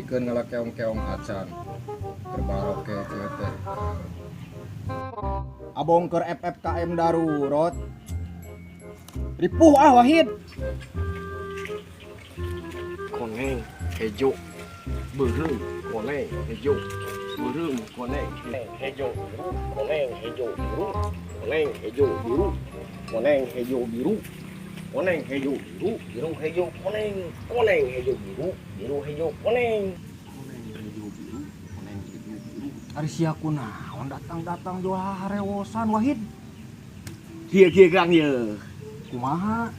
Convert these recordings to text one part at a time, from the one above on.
pikeun ngalakeong-keong acan. Terbaroke kieu teh. Abong keur FFKM darurat. Ripuh Wahid. Koneng hejo beureum koneng hejo beureum koneng hejo biru koneng hejo biru koneng hejo biru koneng hejo biru koneng hejo biru biru hejo koneng koneng hejo biru biru hejo koneng koneng hejo biru koneng hejo biru. Ari sia kunaon datang-datang jual harewosan Wahid. Kieu Kang ye. Kumaha?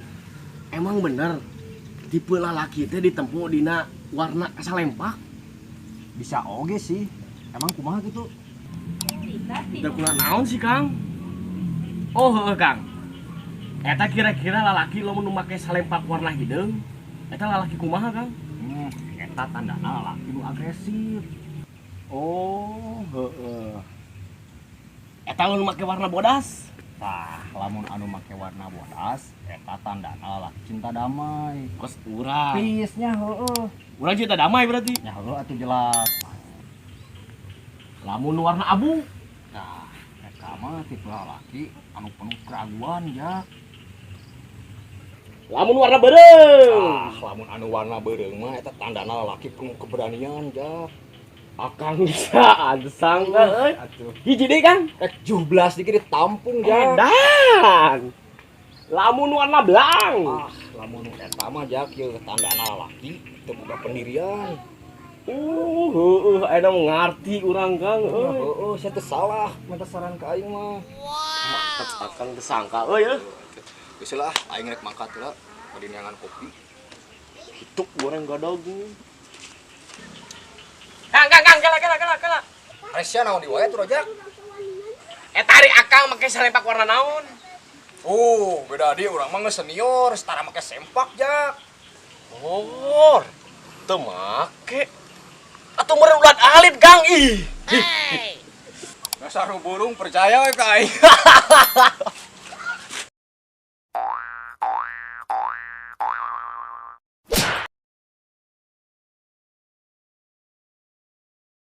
Emang bener tipe lalaki teh ditempuh dina warna salempak? Bisa oge sih. Emang kumaha gitu? Udah kula naon sih Kang? Oh heueuh Kang. Eta kira-kira lalaki lamun nu make salempak warna hideung, eta lalaki kumaha Kang? Eta tandana lalaki nu agresif. Oh heueuh. Eta lamun make warna bodas? Tah, lamun anu make warna bodas, eta tandana lalaki cinta damai. Kos urang. Peace-nya heueuh. Urang cinta damai berarti. Ya heueuh atuh jelas. Lamun warna abu, Nah, eta mah tipe lalaki anu penuh keraguan ya. lamun warna beureuh. Lamun anu warna beureung mah eta tandana lalaki penuh keberanian ya. Akang bisa sangka euy. Atuh. Hiji deui Kang. Rek 17 dikit ditampung ya. Edan. Lamun warna belang. Lamun eta mah jak ieu tandana lalaki teu boga pendirian. Heueuh, aya ngarti urang Kang euy. Heeh, saya teh salah minta saran ka aing mah. Mantep Akang teu sangka euy. Geus lah aing rek mangkat heula bade neangan kopi. Hituk goreng gadog. Kang, kala. Resya naon di wae tuh rojak? Eta ari Akang make salempak warna naon? Oh, beda dia urang mah geus senior, setara make sempak jak. Oh, teu make. Atuh meureun ulat alit Kang ih. Dasar burung percaya we ka aing.